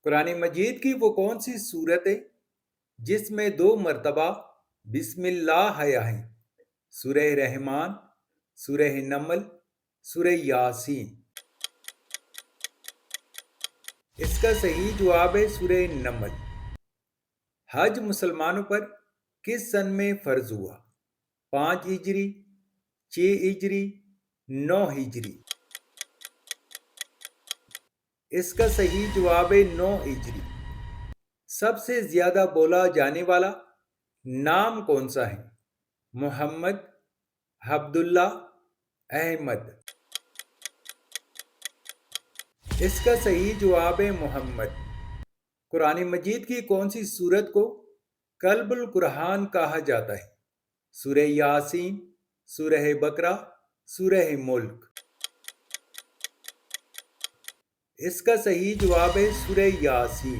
قرآن مجید کی وہ کون سی صورت ہے جس میں 2 مرتبہ بسم اللہ آیا ہے؟ سورہ رحمان، سورہ نمل، سورہ یاسین۔ اس کا صحیح جواب ہے سورہ نمل۔ حج مسلمانوں پر کس سن میں فرض ہوا؟ 5 ہجری، 6 ہجری، 9 ہجری۔ اس کا صحیح جواب ہے 9 ہجری۔ سب سے زیادہ بولا جانے والا نام کون سا ہے؟ محمد، عبداللہ، احمد۔ اس کا صحیح جواب ہے محمد۔ قرآن مجید کی کون سی سورت کو کلب القرآن کہا جاتا ہے؟ سورہ یاسین، سورہ بقرہ، سورہ ملک۔ اس کا صحیح جواب ہے سورہ یاسین۔